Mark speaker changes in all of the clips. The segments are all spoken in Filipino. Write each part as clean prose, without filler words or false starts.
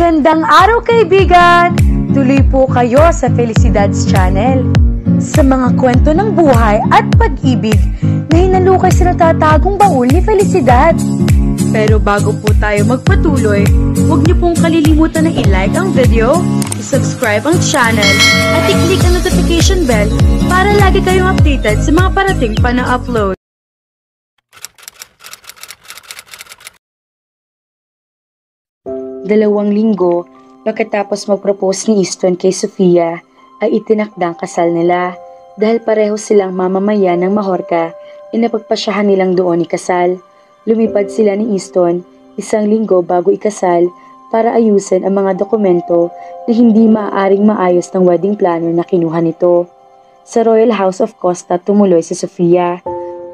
Speaker 1: Magandang araw kaibigan! Tuloy po kayo sa Felicidad's Channel. Sa mga kwento ng buhay at pag-ibig na hinalukay sa natatagong baul ni Felicidad. Pero bago po tayo magpatuloy, huwag niyo pong kalilimutan na i-like ang video, i-subscribe ang channel, at i-click ang notification bell para lagi kayong updated sa mga parating pa na upload.
Speaker 2: Dalawang linggo pagkatapos mag-propose ni Easton kay Sofia ay itinakdang kasal nila dahil pareho silang mamamayan ng Majorca napagpasyahan nilang doon ikasal. Lumipad sila ni Easton 1 linggo bago ikasal para ayusin ang mga dokumento na hindi maaaring maayos ng wedding planner na kinuha nito. Sa Royal House of Costa tumuloy si Sofia.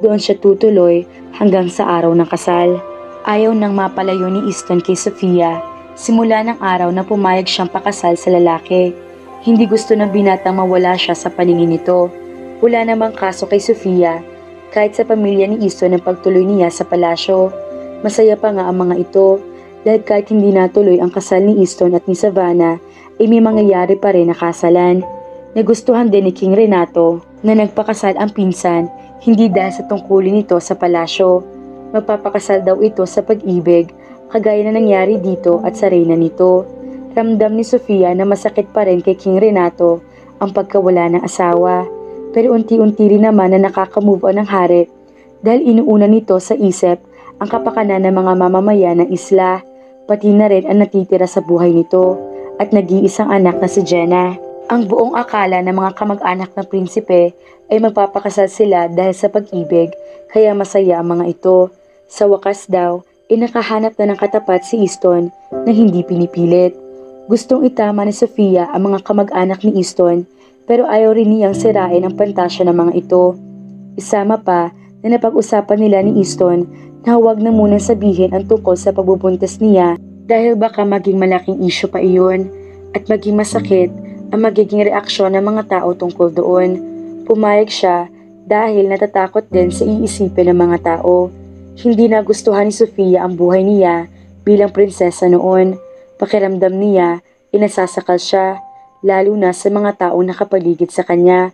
Speaker 2: Doon siya tutuloy hanggang sa araw ng kasal. Ayaw nang mapalayo ni Easton kay Sofia. Simula ng araw na pumayag siyang pakasal sa lalaki. Hindi gusto ng binatang mawala siya sa paningin nito. Wala namang kaso kay Sofia, kahit sa pamilya ni Easton ang pagtuloy niya sa palasyo. Masaya pa nga ang mga ito, dahil kahit hindi natuloy ang kasal ni Easton at ni Savannah, ay may mangyayari pa rin na kasalan. Nagustuhan din ni King Renato na nagpakasal ang pinsan, hindi dahil sa tungkulin nito sa palasyo. Magpapakasal daw ito sa pag-ibig, kagaya na nangyari dito at sa reyna nito. Ramdam ni Sofia na masakit pa rin kay King Renato ang pagkawala ng asawa. Pero unti-unti rin naman na nakaka-move on ng hari dahil inuuna nito sa isip ang kapakanan ng mga mamamayan ng isla, pati na rin ang natitira sa buhay nito at nag-iisang anak na si Jenna. Ang buong akala ng mga kamag-anak ng prinsipe ay magpapakasal sila dahil sa pag-ibig, kaya masaya ang mga ito. Sa wakas daw, nakahanap na ng katapat si Easton na hindi pinipilit. Gustong itama ni Sofia ang mga kamag-anak ni Easton, pero ayaw rin niyang sirain ang pantasya ng mga ito. Isama pa na napag-usapan nila ni Easton na huwag na munang sabihin ang tungkol sa pagbubuntis niya dahil baka maging malaking issue pa iyon at maging masakit ang magiging reaksyon ng mga tao tungkol doon. Pumayag siya dahil natatakot din sa iisipin ng mga tao. Hindi nagustuhan ni Sofia ang buhay niya bilang prinsesa noon. Pakiramdam niya, inasasakal siya, lalo na sa mga taong nakapaligid sa kanya.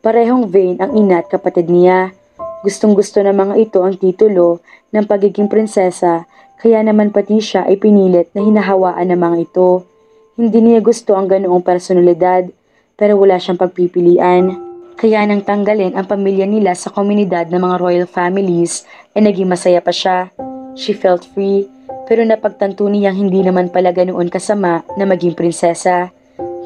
Speaker 2: Parehong vain ang ina at kapatid niya. Gustong-gusto ng mga ito ang titulo ng pagiging prinsesa, kaya naman pati siya ay pinilit na hinahawaan ng mga ito. Hindi niya gusto ang ganoong personalidad, pero wala siyang pagpipilian. Kaya nang tanggalin ang pamilya nila sa komunidad ng mga royal families, ay naging masaya pa siya. She felt free, pero napagtanto niyang hindi naman pala ganoon kasama na maging prinsesa.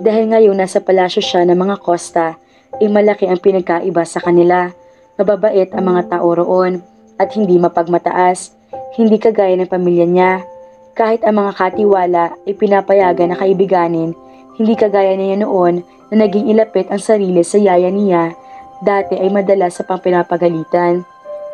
Speaker 2: Dahil ngayon nasa palasyo siya ng mga Costa, ay malaki ang pinagkaiba sa kanila. Mababait ang mga tao roon at hindi mapagmataas, hindi kagaya ng pamilya niya. Kahit ang mga katiwala ay pinapayagan na kaibiganin, hindi kagaya niya noon na naging ilapit ang sarili sa yaya niya. Dati ay madalas sa pampinapagalitan.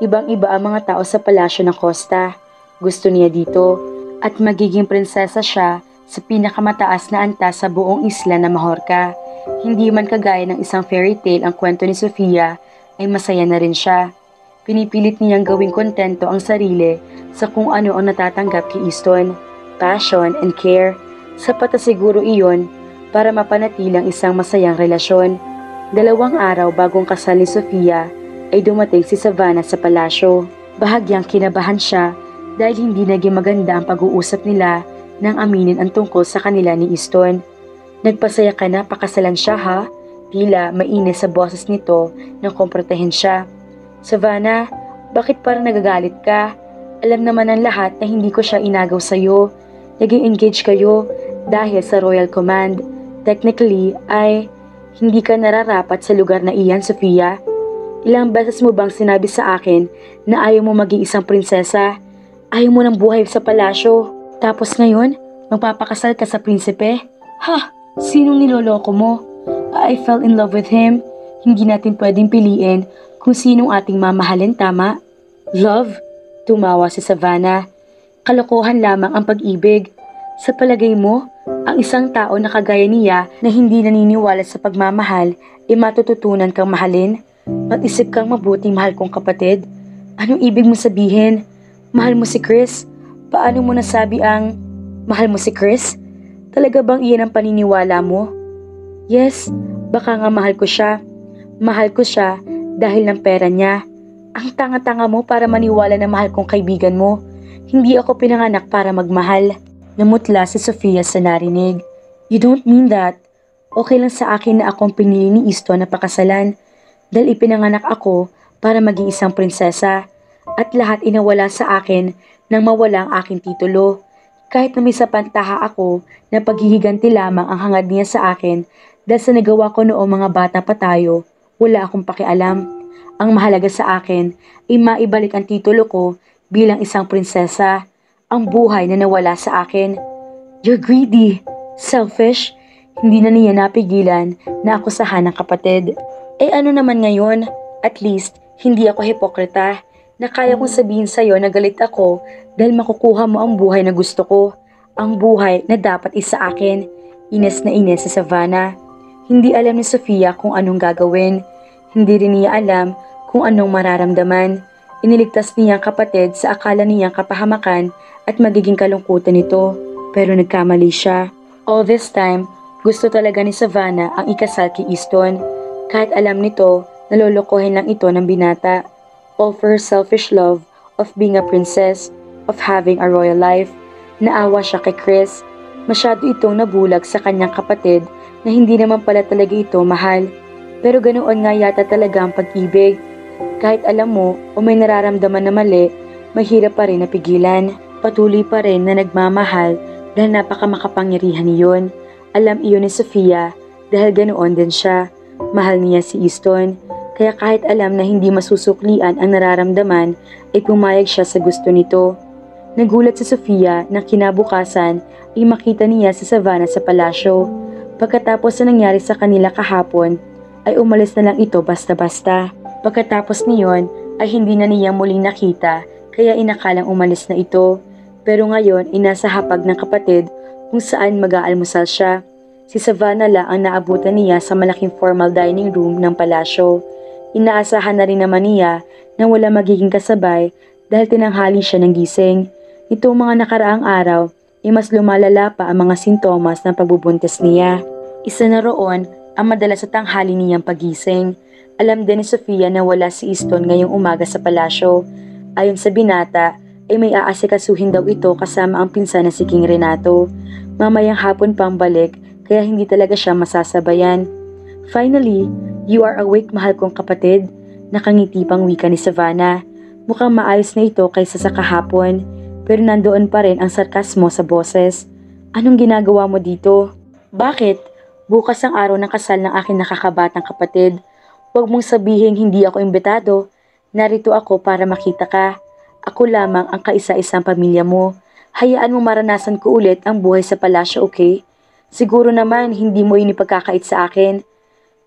Speaker 2: Ibang-iba ang mga tao sa palasyo ng Costa. Gusto niya dito at magiging prinsesa siya sa pinakamataas na antas sa buong isla na Majorca. Hindi man kagaya ng isang fairy tale ang kwento ni Sofia, ay masaya na rin siya. Pinipilit niyang gawing kontento ang sarili sa kung ano ang natatanggap kay Easton. Passion and care. Sapat na siguro iyon para mapanatilang isang masayang relasyon. 2 araw bagong kasal ni Sofia ay dumating si Savannah sa palasyo. Bahagyang kinabahan siya dahil hindi naging maganda ang pag-uusap nila nang aminin ang tungkol sa kanila ni Easton. Nagpasaya ka na pakasalan siya ha? Tila mainis sa boses nito nang komprotehin siya. Savannah, bakit parang nagagalit ka? Alam naman ng lahat na hindi ko siya inagaw sa'yo. Naging engage kayo dahil sa royal command. Technically ay hindi ka nararapat sa lugar na iyan, Sofia. Ilang beses mo bang sinabi sa akin na ayaw mo maging isang prinsesa? Ayaw mo ng buhay sa palasyo. Tapos ngayon, magpapakasal ka sa prinsipe? Ha? Sinong niloloko mo? I fell in love with him. Hindi natin pwedeng piliin kung sinong ating mamahalin, tama? Love? Tumawa si Savannah. Kalokohan lamang ang pag-ibig. Sa palagay mo, ang isang tao na kagaya niya na hindi naniniwala sa pagmamahal ay matututunan kang mahalin? Mag-isip kang mabuting mahal kong kapatid. Anong ibig mo sabihin? Mahal mo si Chris? Paano mo nasabi ang mahal mo si Chris? Talaga bang iyan ang paniniwala mo? Yes, baka nga mahal ko siya. Mahal ko siya dahil ng pera niya. Ang tanga-tanga mo para maniwala na mahal kong kaibigan mo. Hindi ako pinanganak para magmahal. Namutla si Sofia sa narinig. You don't mean that. Okay lang sa akin na akong pinili ni Easton na pakasalan. Dahil ipinanganak ako para maging isang prinsesa. At lahat inawala sa akin nang mawala ang aking titulo. Kahit na may sapantaha ako na paghihiganti lamang ang hangad niya sa akin dahil sa nagawa ko noong mga bata pa tayo, wala akong pakialam. Ang mahalaga sa akin ay maibalik ang titulo ko bilang isang prinsesa, ang buhay na nawala sa akin. You're greedy, selfish. Hindi na niya napigilan na akusahan ng kapatid. Eh ano naman ngayon? At least, hindi ako hipokrita na kaya kong sabihin sa'yo na galit ako dahil makukuha mo ang buhay na gusto ko. Ang buhay na dapat isa akin. Ines na ines si Savannah. Hindi alam ni Sofia kung anong gagawin. Hindi rin niya alam kung anong mararamdaman. Iniligtas niya ang kapatid sa akala niyang kapahamakan at magiging kalungkutan nito. Pero nagkamali siya. All this time, gusto talaga ni Savannah ang ikasal kay Easton. Kahit alam nito, nalolokohin lang ito ng binata. All for her selfish love of being a princess, of having a royal life. Naawa siya kay Chris. Masyado itong nabulag sa kanyang kapatid na hindi naman pala talaga ito mahal. Pero ganoon nga yata talaga ang pag-ibig. Kahit alam mo o may nararamdaman na mali, mahirap pa rin napigilan. Patuloy pa rin na nagmamahal dahil napakamakapangyarihan niyon. Alam iyon ni Sofia dahil ganoon din siya. Mahal niya si Easton. Kaya kahit alam na hindi masusuklian ang nararamdaman, ay pumayag siya sa gusto nito. Nagulat si Sofia na kinabukasan ay makita niya si Savannah sa palasyo. Pagkatapos na nangyari sa kanila kahapon, ay umalis na lang ito basta-basta. Pagkatapos niyon ay hindi na niya muling nakita kaya inakalang umalis na ito. Pero ngayon ay nasa hapag ng kapatid kung saan mag-aalmusal siya. Si Savannah lang ang naabutan niya sa malaking formal dining room ng palasyo. Inaasahan na rin naman niya na wala magiging kasabay dahil tinanghali siya ng gising. Itong mga nakaraang araw ay mas lumalala pa ang mga sintomas ng pagbubuntis niya. Isa na roon ang madalas sa tanghali niyang pagising. Alam din ni Sofia na wala si Easton ngayong umaga sa palasyo. Ayon sa binata ay may aasikasuhin daw ito kasama ang pinsan na si King Renato. Mamayang hapon pang balik kaya hindi talaga siya masasabayan. Finally, you are awake mahal kong kapatid. Nakangiti pang wika ni Savannah. Mukhang maayos na ito kaysa sa kahapon. Pero nandoon pa rin ang sarkasmo sa boses. Anong ginagawa mo dito? Bakit? Bukas ang araw ng kasal ng aking nakakabatang kapatid. Huwag mong sabihin hindi ako imbitado. Narito ako para makita ka. Ako lamang ang kaisa-isang pamilya mo. Hayaan mo maranasan ko ulit ang buhay sa palasyo, okay? Siguro naman hindi mo inipagkakait sa akin.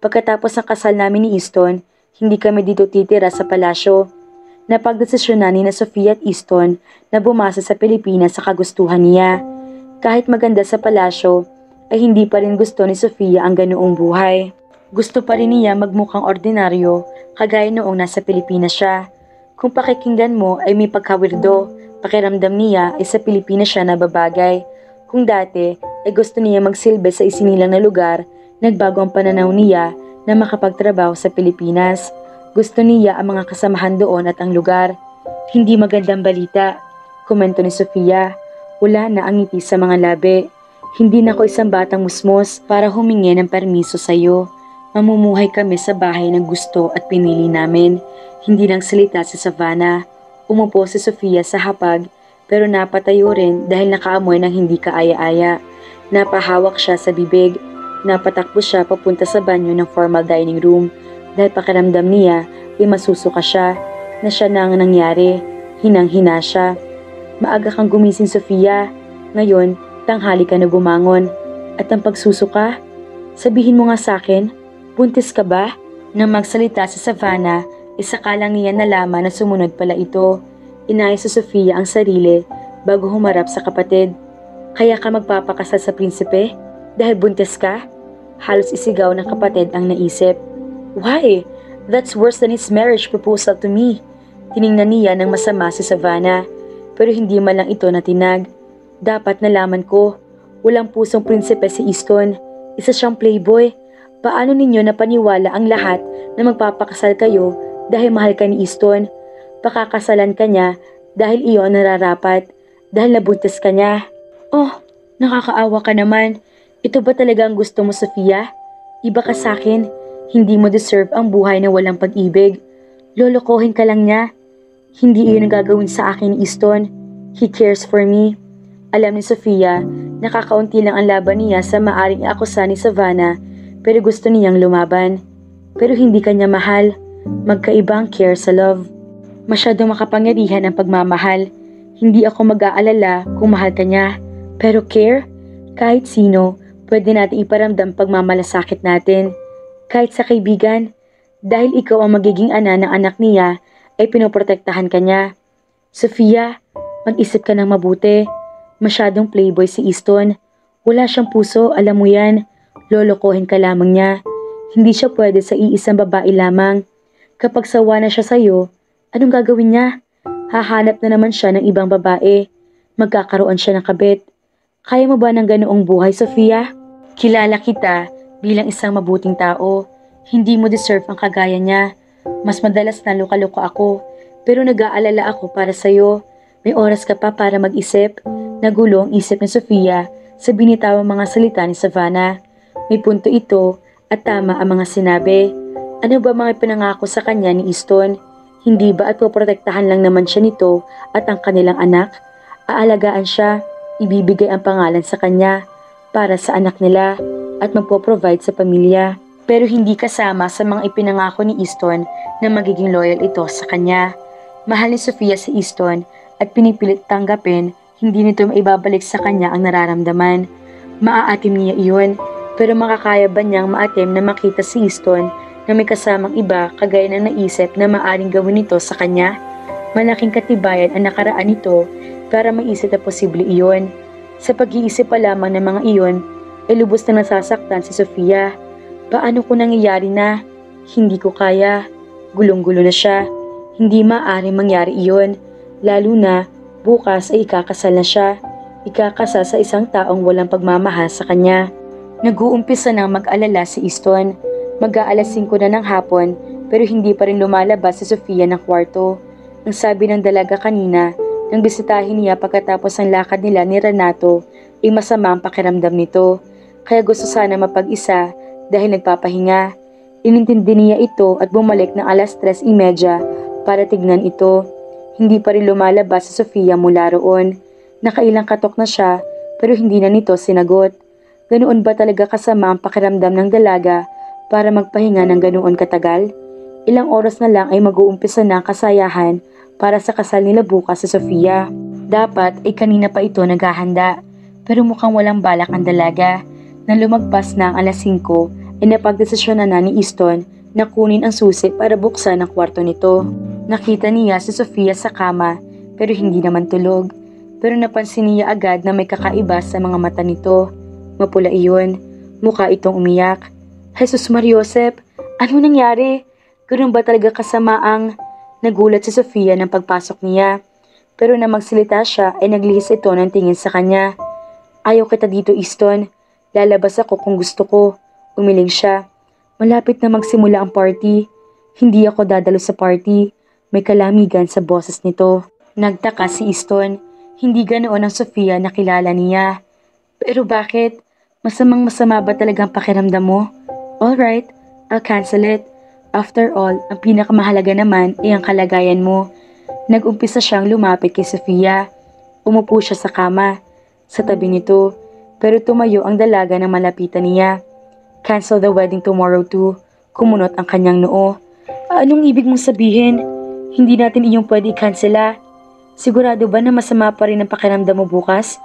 Speaker 2: Pagkatapos ng kasal namin ni Easton, hindi kami dito titira sa palasyo. Napagdesisyonan ni Sofia at Easton na bumasa sa Pilipinas sa kagustuhan niya. Kahit maganda sa palasyo, ay hindi pa rin gusto ni Sofia ang ganoong buhay. Gusto pa rin niya magmukhang ordinaryo kagaya noong nasa Pilipinas siya. Kung pakikinggan mo ay may pagkawirdo, pakiramdam niya ay sa Pilipinas siya nababagay. Kung dati ay gusto niya magsilbi sa isinilang na lugar, nagbago ang pananaw niya na makapagtrabaho sa Pilipinas. Gusto niya ang mga kasamahan doon at ang lugar. Hindi magandang balita, komento ni Sofia. Wala na ang ngiti sa mga labi. Hindi na ako isang batang musmos para humingi ng permiso sa iyo. Mamumuhay kami sa bahay ng gusto at pinili namin. Hindi lang salita si Savannah. Umupo si Sofia sa hapag pero napatayo rin dahil nakaamoy ng hindi kaaya-aya. Napahawak siya sa bibig. Napatakbo siya papunta sa banyo ng formal dining room dahil pakiramdam niya ay masusuka siya na siya na ang nangyari. Hinang-hina siya. Maaga kang gumising, Sofia. Ngayon, tanghali ka na bumangon. At ang pagsusuka? Sabihin mo nga sa akin, buntis ka ba? Nang magsalita si Savannah, isakalang niya nalaman na sumunod pala ito. Inayos si Sofia ang sarili bago humarap sa kapatid. Kaya ka magpapakasal sa prinsipe? Dahil buntis ka? Halos isigaw ng kapatid ang naisip. Why? That's worse than his marriage proposal to me. Tiningnan niya ng masama si Savannah, pero hindi man lang ito natinag. Dapat nalaman ko. Walang pusong prinsipe si Easton. Isa siyang playboy. Paano ninyo napaniwala ang lahat na magpapakasal kayo dahil mahal ka ni Easton? Pakakasalan ka niya dahil iyon nararapat, dahil nabuntis ka niya. Oh, nakakaawa ka naman. Ito ba talaga ang gusto mo, Sofia? Iba ka sa akin. Hindi mo deserve ang buhay na walang pag-ibig. Lolokohin ka lang niya. Hindi iyon ang gagawin sa akin ni Easton. He cares for me. Alam ni Sofia, nakakaunti lang ang laban niya sa maaring akusa ni Savannah, pero gusto niyang lumaban. Pero hindi kanya mahal. Magkaiba ang care sa love. Masyadong makapangyarihan ang pagmamahal. Hindi ako mag-aalala kung mahal ka niya. Pero care? Kahit sino, pwede natin iparamdam pagmamalasakit natin. Kahit sa kaibigan. Dahil ikaw ang magiging ana ng anak niya, ay pinoprotektahan ka niya. Sofia, mag-isip ka ng mabuti. Masyadong playboy si Easton. Wala siyang puso, alam mo yan. Lolokohin ka lamang niya. Hindi siya pwede sa iisang babae lamang. Kapag sawa na siya sa'yo, anong gagawin niya? Hahanap na naman siya ng ibang babae. Magkakaroon siya ng kabit. Kaya mo ba ng ganoong buhay, Sofia? Kilala kita bilang isang mabuting tao. Hindi mo deserve ang kagaya niya. Mas madalas na luka-luka ako, pero nag-aalala ako para sa'yo. May oras ka pa para mag-isip. Nagulo ang isip ni Sofia sa binitawang mga salita ni Savannah. May punto ito at tama ang mga sinabi. Ano ba mga pinangako sa kanya ni Easton? Hindi ba at poprotektahan lang naman siya nito at ang kanilang anak? Aalagaan siya, ibibigay ang pangalan sa kanya para sa anak nila at magpo-provide sa pamilya. Pero hindi kasama sa mga ipinangako ni Easton na magiging loyal ito sa kanya. Mahal ni Sofia si Easton at pinipilit tanggapin, hindi nito maibabalik sa kanya ang nararamdaman. Maaatim niya iyon, pero makakaya ba niyang maatim na makita si Easton na may kasamang iba kagaya ng naisip na maaring gawin nito sa kanya? Malaking katibayan ang nakaraan nito para maisip na posible iyon. Sa pag-iisip pa lamang ng mga iyon, ay lubos na nasasaktan si Sofia. Paano kung nangyayari na? Hindi ko kaya. Gulong-gulo na siya. Hindi maaaring mangyari iyon. Lalo na, bukas ay ikakasal na siya. Ikakasal sa isang taong walang pagmamahal sa kanya. Nag-uumpisa nang mag-alala si Easton. Mag-aalas 5 na ng hapon, pero hindi pa rin lumalabas si Sofia ng kwarto. Ang sabi ng dalaga kanina, nang bisitahin niya pagkatapos ng lakad nila ni Renato, ay masama ang pakiramdam nito. Kaya gusto sana mapag-isa dahil nagpapahinga. Inintindi niya ito at bumalik ng alas 3:30 para tignan ito. Hindi pa rin lumalabas si Sofia mula roon. Nakailang katok na siya pero hindi na nito sinagot. Ganoon ba talaga kasama ang pakiramdam ng dalaga para magpahinga ng ganoon katagal? Ilang oras na lang ay mag-uumpisa na ang kasayahan para sa kasal nila bukas sa Sofia. Dapat ay kanina pa ito naghahanda, pero mukhang walang balak ang dalaga. Nang lumagpas na ang alas 5, ay napagdesisyon na ni Easton na kunin ang susi para buksan ang kwarto nito. Nakita niya si Sofia sa kama pero hindi naman tulog. Pero napansin niya agad na may kakaiba sa mga mata nito. Mapula iyon, mukha itong umiyak. Jesus Mariosep, ano nangyari? Ganun ba talaga kasama ang... Nagulat si Sofia ng pagpasok niya. Pero na magsalita siya ay naglihis ito ng tingin sa kanya. Ayaw kita dito, Easton. Lalabas ako kung gusto ko. Umiling siya. Malapit na magsimula ang party. Hindi ako dadalo sa party. May kalamigan sa boses nito. Nagtaka si Easton. Hindi ganoon ang Sofia na kilala niya. Pero bakit? Masamang-masama ba talagang pakiramdam mo? Alright, I'll cancel it. After all, ang pinakamahalaga naman ay ang kalagayan mo. Nag-umpisa siyang lumapit kay Sofia. Umupo siya sa kama, sa tabi nito. Pero tumayo ang dalaga nang malapitan niya. Cancel the wedding tomorrow too. Kumunot ang kanyang noo. Anong ibig mong sabihin? Hindi natin iyong pwede i-cancela. Sigurado ba na masama pa rin ang pakiramdam mo bukas?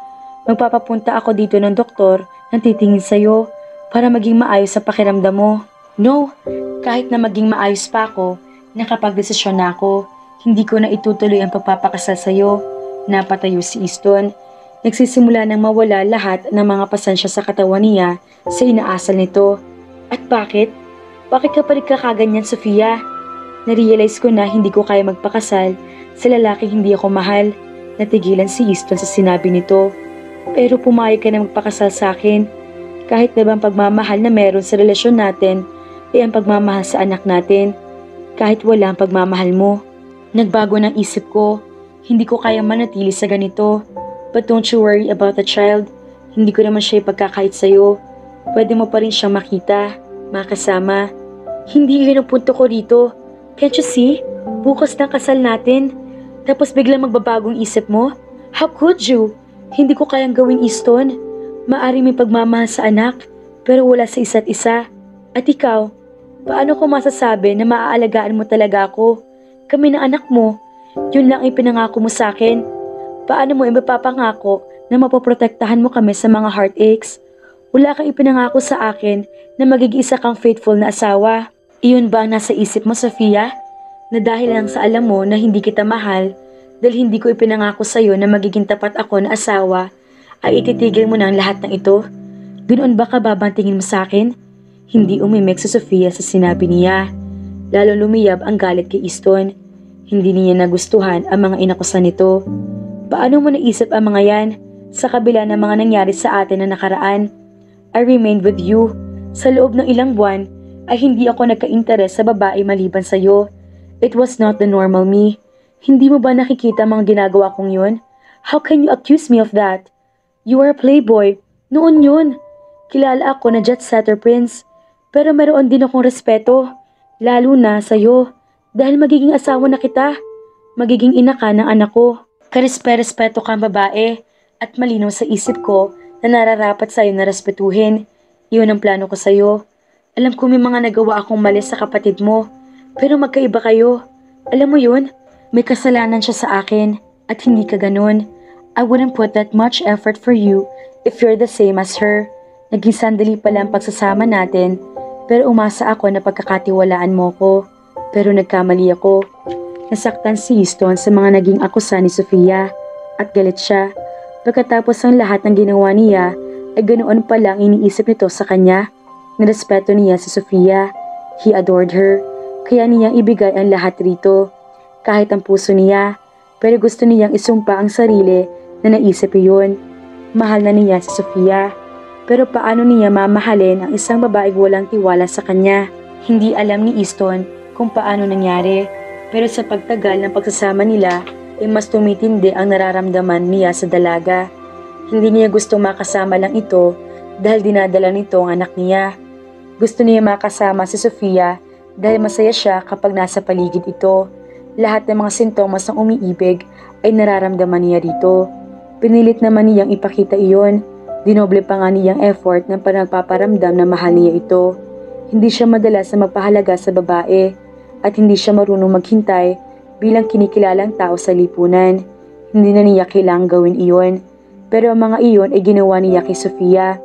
Speaker 2: Magpapapunta ako dito ng doktor nang titingin sa'yo para maging maayos sa pakiramdam mo. No, kahit na maging maayos pa ako, nakapagdesisyon na ako. Hindi ko na itutuloy ang pagpapakasal sa'yo. Napatayo si Easton. Nagsisimula nang mawala lahat ng mga pasensya sa katawan niya sa inaasal nito. At bakit? Bakit ka pa rin kakaganyan, Sofia? Narealize ko na hindi ko kaya magpakasal sa lalaking hindi ako mahal. Natigilan si Easton sa sinabi nito. Pero pumayag ka na magpakasal sa akin. Kahit na bang pagmamahal na meron sa relasyon natin, ay ang pagmamahal sa anak natin. Kahit wala ang pagmamahal mo. Nagbago ng isip ko. Hindi ko kayang manatili sa ganito. But don't you worry about the child. Hindi ko naman siya ipagkakait sa'yo. Pwede mo pa rin siyang makita, makasama. Hindi yun ang punto ko rito. Can't you see? Bukas na kasal natin. Tapos biglang magbabagong isip mo? How could you? Hindi ko kayang gawin, Easton. Maaring may pagmamahal sa anak, pero wala sa isa't isa. At ikaw, paano ko masasabi na maaalagaan mo talaga ako? Kami ng anak mo, yun lang ay pinangako mo sa akin. Paano mo mapapangako na mapoprotektahan mo kami sa mga heartaches? Wala kang ipinangako sa akin na magiging isa kang faithful na asawa. Iyon ba ang nasa isip mo, Sofia? Na dahil lang sa alam mo na hindi kita mahal, dahil hindi ko ipinangako sa'yo na magiging tapat ako na asawa, ay ititigil mo na ang lahat ng ito? Ganoon ba ka babantingin mo sa akin? Hindi umimik si Sofia sa sinabi niya. Lalo lumiyab ang galit kay Easton. Hindi niya nagustuhan ang mga inakusan nito. Paano mo naisip ang mga yan? Sa kabila ng mga nangyari sa atin na nakaraan, I remained with you. Sa loob ng ilang buwan, ay hindi ako nagka-interes sa babae maliban sa'yo. It was not the normal me. Hindi mo ba nakikita mga ginagawa kong yun? How can you accuse me of that? You are a playboy. Noon yun. Kilala ako na jet setter prince. Pero meron din akong respeto. Lalo na sa'yo. Dahil magiging asawa na kita. Magiging ina ka ng anak ko. Karespe-respeto kang babae. At malinaw sa isip ko na nararapat sa'yo na respetuhin. Iyon ang plano ko sa'yo. Alam ko may mga nagawa akong mali sa kapatid mo. Pero magkaiba kayo. Alam mo yun? May kasalanan siya sa akin. At hindi ka ganun. I wouldn't put that much effort for you if you're the same as her. Naging sandali pala ang pagsasama natin. Pero umasa ako na pagkakatiwalaan mo ko. Pero nagkamali ako. Nasaktan si Easton sa mga naging akusa ni Sofia. At galit siya. Pagkatapos ng lahat ng ginawa niya, ay ganoon pa lang iniisip nito sa kanya. Nirespeto niya si Sofia. He adored her. Kaya niyang ibigay ang lahat rito. Kahit ang puso niya. Pero gusto niyang isumpa ang sarili na naisip iyon. Mahal na niya si Sofia. Pero paano niya mamahalin ang isang babaeng walang tiwala sa kanya? Hindi alam ni Easton kung paano nangyari. Pero sa pagtagal ng pagsasama nila, ay mas tumitindi ang nararamdaman niya sa dalaga. Hindi niya gusto makasama lang ito dahil dinadala nito ang anak niya. Gusto niya makasama si Sofia dahil masaya siya kapag nasa paligid ito. Lahat ng mga sintomas ng umiibig ay nararamdaman niya rito. Pinilit naman niyang ipakita iyon. Dinoble pa nga niyang effort ng panagpaparamdam na mahal niya ito. Hindi siya madalas na magpahalaga sa babae at hindi siya marunong maghintay bilang kinikilalang tao sa lipunan. Hindi na niya kailangang gawin iyon. Pero ang mga iyon ay ginawa niya kay Sofia.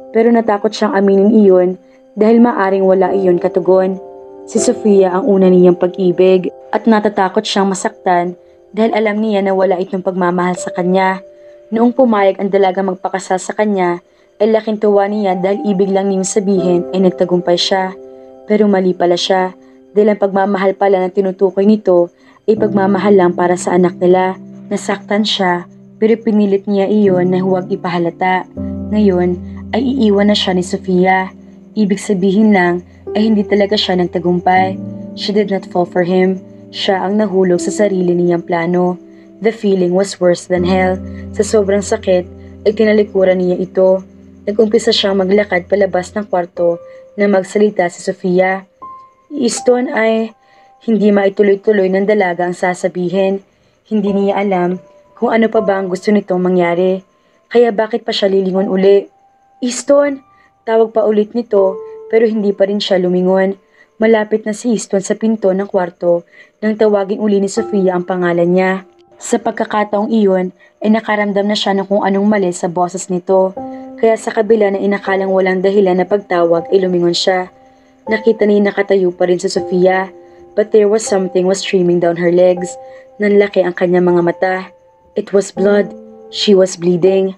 Speaker 2: Pero natakot siyang aminin iyon dahil maaring wala iyon katugon. Si Sofia ang una niyang pag-ibig at natatakot siyang masaktan dahil alam niya na wala itong pagmamahal sa kanya. Noong pumayag ang dalaga magpakasal sa kanya, ay laking tuwa niya dahil ibig lang niyang sabihin ay nagtagumpay siya. Pero mali pala siya dahil ang pagmamahal pala na tinutukoy nito ay pagmamahal lang para sa anak nila. Nasaktan siya pero pinilit niya iyon na huwag ipahalata. Ngayon ay iiwan na siya ni Sofia. Ibig sabihin lang ay hindi talaga siya nagtagumpay. She did not fall for him. Siya ang nahulog sa sarili niyang plano. The feeling was worse than hell. Sa sobrang sakit ay tinalikuran niya ito. Nag-umpisa siyang maglakad palabas ng kwarto na magsalita si Sofia. Easton ay hindi maituloy-tuloy ng dalaga ang sasabihin. Hindi niya alam kung ano pa ba ang gusto nitong mangyari. Kaya bakit pa siya lilingon uli? Easton! Tawag pa ulit nito pero hindi pa rin siya lumingon. Malapit na si Easton sa pinto ng kwarto nang tawagin uli ni Sofia ang pangalan niya. Sa pagkakataong iyon ay nakaramdam na siya ng kung anong mali sa boses nito. Kaya sa kabila na inakalang walang dahilan na pagtawag ay lumingon siya. Nakita niya nakatayo pa rin si Sofia. But there was something was streaming down her legs. Nanlaki ang kanyang mga mata. It was blood. She was bleeding.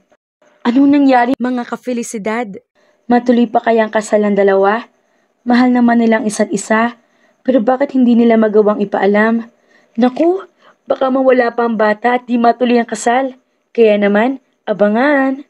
Speaker 2: Anong nangyari mga ka-felicidad? Matuloy pa kaya ang kasal ng dalawa? Mahal naman nilang isa't isa. Pero bakit hindi nila magawang ipaalam? Naku! Baka mawala pa ang bata at di matuloy ang kasal. Kaya naman, abangan!